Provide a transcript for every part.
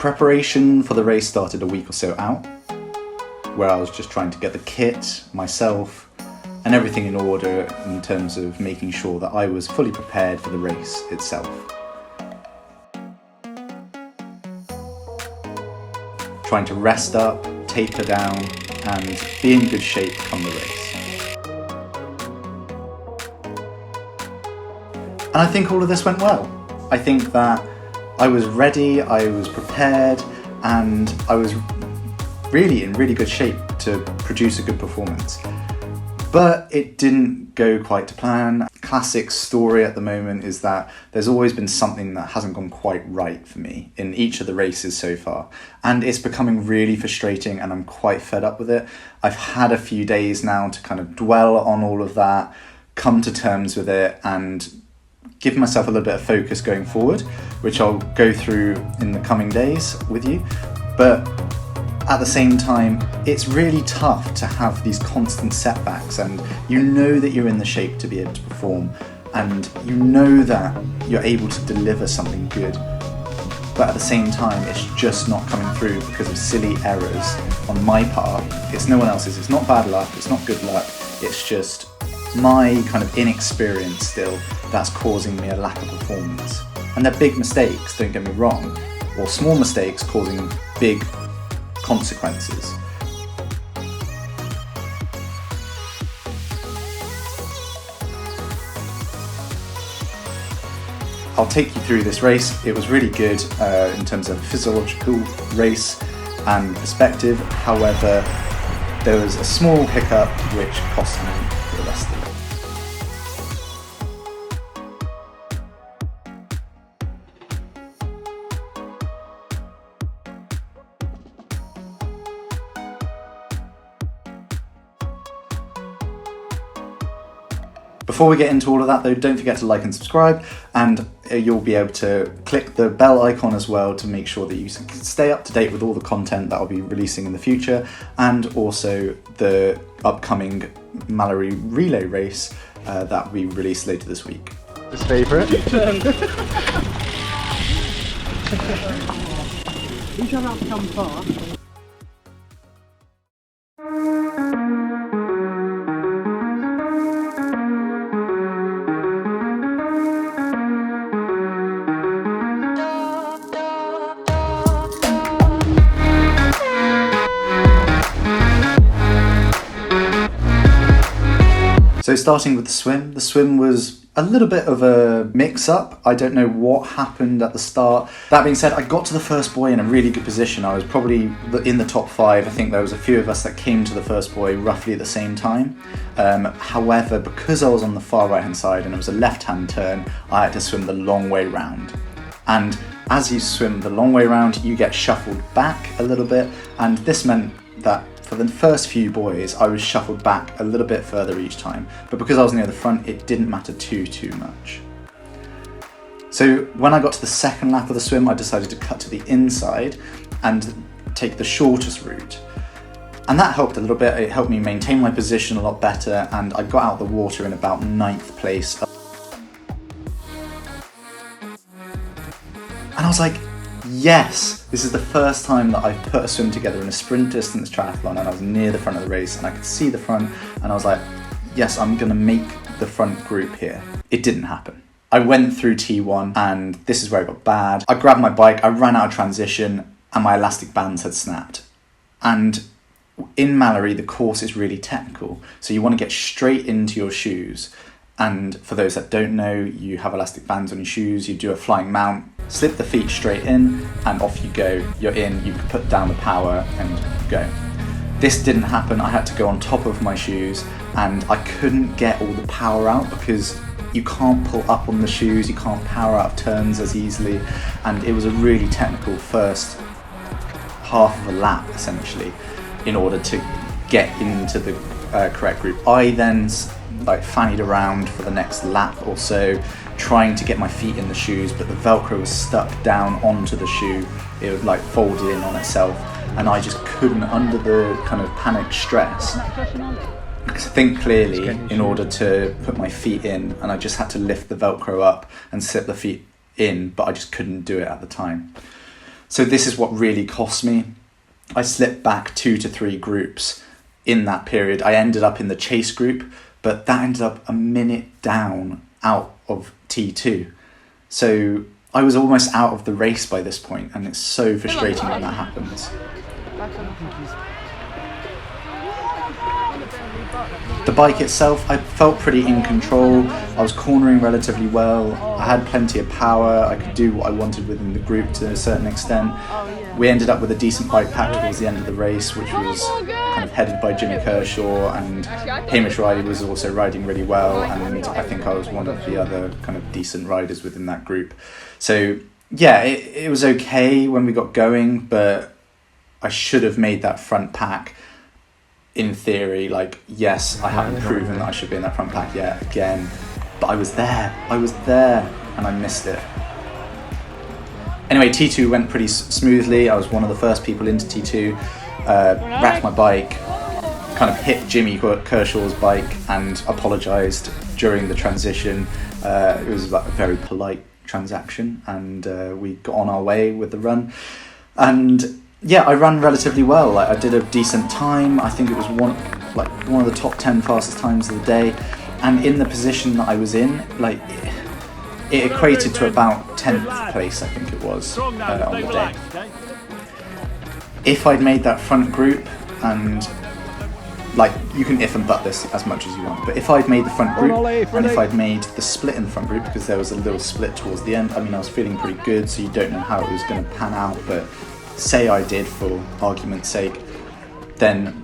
Preparation for the race started a week or so out, where I was just trying to get the kit, myself, and everything in order in terms of making sure that I was fully prepared for the race itself. Trying to rest up, taper down, and be in good shape come the race. And I think all of this went well. I think that I was ready, I was prepared, and I was really in really good shape to produce a good performance. But it didn't go quite to plan. Classic story at the moment is that there's always been something that hasn't gone quite right for me in each of the races so far. And it's becoming really frustrating and I'm quite fed up with it. I've had a few days now to kind of dwell on all of that, come to terms with it, and give myself a little bit of focus going forward, which I'll go through in the coming days with you. But at the same time, it's really tough to have these constant setbacks, and you know that you're in the shape to be able to perform, and you know that you're able to deliver something good. But at the same time, it's just not coming through because of silly errors on my part. It's no one else's. It's not bad luck, it's not good luck, it's just my kind of inexperience still that's causing me a lack of performance. And they're big mistakes, don't get me wrong, or small mistakes causing big consequences. I'll take you through this race. It was really good in terms of physiological race and perspective. However, there was a small hiccup which cost me for the rest of the race. Before we get into all of that though, don't forget to like and subscribe, and you'll be able to click the bell icon as well to make sure that you stay up to date with all the content that I'll be releasing in the future, and also the upcoming Mallory relay race that we release later this week. His favourite? You don't have to come far. So starting with the swim was a little bit of a mix-up. I don't know what happened at the start. That being said, I got to the first buoy in a really good position. I was probably in the top 5. I think there was a few of us that came to the first buoy roughly at the same time. However, because I was on the far right-hand side and it was a left-hand turn, I had to swim the long way round. And as you swim the long way round, you get shuffled back a little bit, and this meant that for the first few buoys, I was shuffled back a little bit further each time, but because I was near the front, it didn't matter too much. So when I got to the second lap of the swim, I decided to cut to the inside and take the shortest route. And that helped a little bit. It helped me maintain my position a lot better, and I got out of the water in about 9th place. And I was like, yes, this is the first time that I've put a swim together in a sprint distance triathlon, and I was near the front of the race and I could see the front, and I was like, yes, I'm gonna make the front group here. It didn't happen. I went through T1 and this is where it got bad. I grabbed my bike, I ran out of transition, and my elastic bands had snapped. And in Mallory, the course is really technical, so you want to get straight into your shoes. And for those that don't know, you have elastic bands on your shoes, you do a flying mount, slip the feet straight in, and off you go. You're in, you can put down the power and go. This didn't happen. I had to go on top of my shoes, and I couldn't get all the power out because you can't pull up on the shoes, you can't power out of turns as easily, and it was a really technical first half of a lap essentially in order to get into the correct group. I then fannied around for the next lap or so, trying to get my feet in the shoes, but the Velcro was stuck down onto the shoe. It was folded in on itself, and I just couldn't, under the kind of panic stress, think clearly in order to put my feet in, and I just had to lift the Velcro up and slip the feet in, but I just couldn't do it at the time. So this is what really cost me. I slipped back 2 to 3 groups in that period. I ended up in the chase group, but that ended up a minute down out of T2. So I was almost out of the race by this point, and it's so frustrating when that happens. The bike itself, I felt pretty in control. I was cornering relatively well. I had plenty of power. I could do what I wanted within the group to a certain extent. We ended up with a decent bike pack towards the end of the race, which was kind of headed by Jimmy Kershaw, and Hamish Riley was also riding really well, and I think I was one of the other kind of decent riders within that group. So yeah, it was okay when we got going, but I should have made that front pack. In theory, like, yes, I haven't proven that I should be in that front pack yet again, but I was there, and I missed it. Anyway, T2 went pretty smoothly. I was one of the first people into T2, wrecked my bike, kind of hit Jimmy Kershaw's bike and apologised during the transition. It was like a very polite transaction, and we got on our way with the run. And yeah, I ran relatively well. Like, I did a decent time. I think it was one of the top 10 fastest times of the day. And in the position that I was in, like, it equated to about 10th place, I think it was, on the day. If I'd made that front group, and like, you can if and but this as much as you want, but if I'd made the front group, and if I'd made the split in the front group, because there was a little split towards the end, I mean, I was feeling pretty good, so you don't know how it was going to pan out, but say I did, for argument's sake, then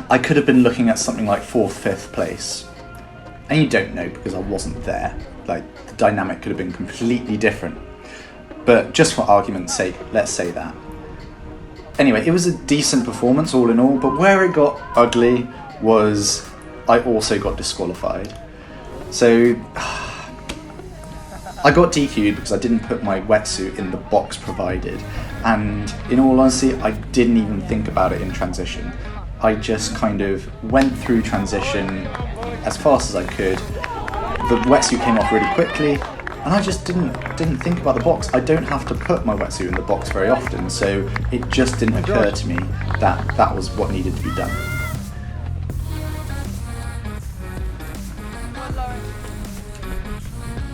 I could have been looking at something like 4th, 5th place. And you don't know, because I wasn't there. Like, the dynamic could have been completely different. But just for argument's sake, let's say that. Anyway, it was a decent performance all in all, but where it got ugly was I also got disqualified. So I got DQ'd because I didn't put my wetsuit in the box provided, and in all honesty, I didn't even think about it in transition. I just kind of went through transition as fast as I could. The wetsuit came off really quickly, and I just didn't think about the box. I don't have to put my wetsuit in the box very often, so it just didn't occur to me that that was what needed to be done.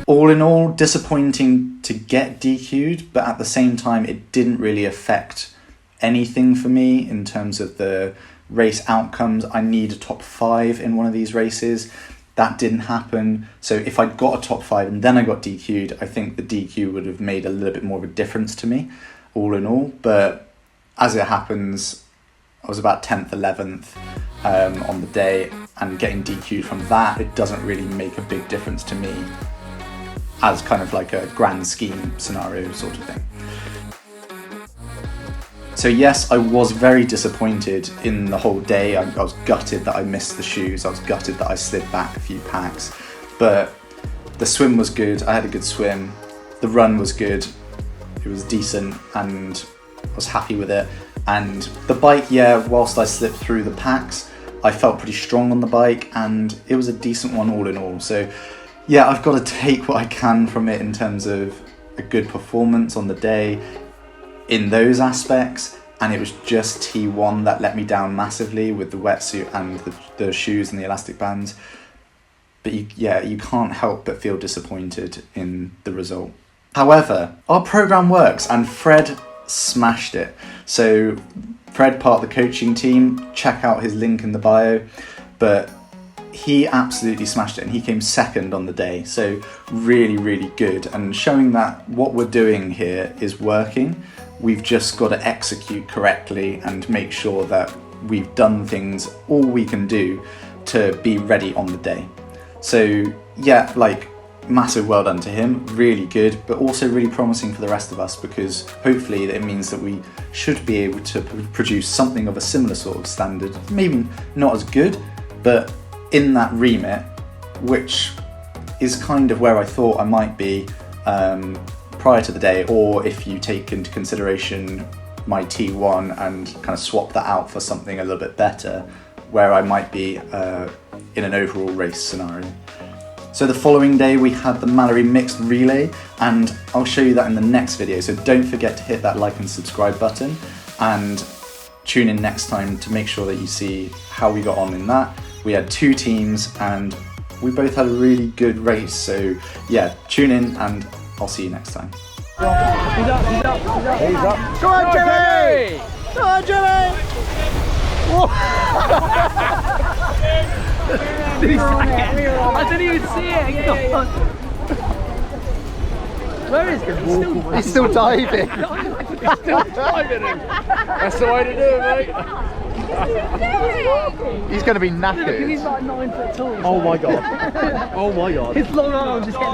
All in all, disappointing to get DQ'd, but at the same time, it didn't really affect anything for me in terms of the race outcomes. I need a top 5 in one of these races. That didn't happen. So if I'd got a top 5 and then I got DQ'd, I think the DQ would have made a little bit more of a difference to me, all in all. But as it happens, I was about 10th, 11th on the day, and getting DQ'd from that, it doesn't really make a big difference to me as kind of like a grand scheme scenario sort of thing. So yes, I was very disappointed in the whole day. I was gutted that I missed the shoes. I was gutted that I slid back a few packs. But the swim was good. I had a good swim. The run was good. It was decent, and I was happy with it. And the bike, yeah, whilst I slipped through the packs, I felt pretty strong on the bike, and it was a decent one all in all. So yeah, I've got to take what I can from it in terms of a good performance on the day in those aspects, and it was just T1 that let me down massively with the wetsuit and the shoes and the elastic bands. But you can't help but feel disappointed in the result. However, our program works, and Fred smashed it. So Fred, part of the coaching team, check out his link in the bio, but he absolutely smashed it, and he came second on the day. So really, really good, and showing that what we're doing here is working. We've just got to execute correctly and make sure that we've done things all we can do to be ready on the day. So yeah, like, massive well done to him, really good, but also really promising for the rest of us, because hopefully it means that we should be able to produce something of a similar sort of standard, maybe not as good, but in that remit, which is kind of where I thought I might be prior to the day, or if you take into consideration my T1 and kind of swap that out for something a little bit better, where I might be in an overall race scenario. So the following day we had the Mallory mixed relay, and I'll show you that in the next video. So don't forget to hit that like and subscribe button, and tune in next time to make sure that you see how we got on in that. We had 2 teams and we both had a really good race. So yeah, tune in and I'll see you next time. He's up, he's up, he's up. He's up. Go on, Jimmy! Go on, Jimmy! I didn't even see it. Where is he? He's still diving. He's still diving. That's the way to do it, mate. He's going to be knackered. He's like 9 foot tall. Oh my god. Oh my god. His long arms just get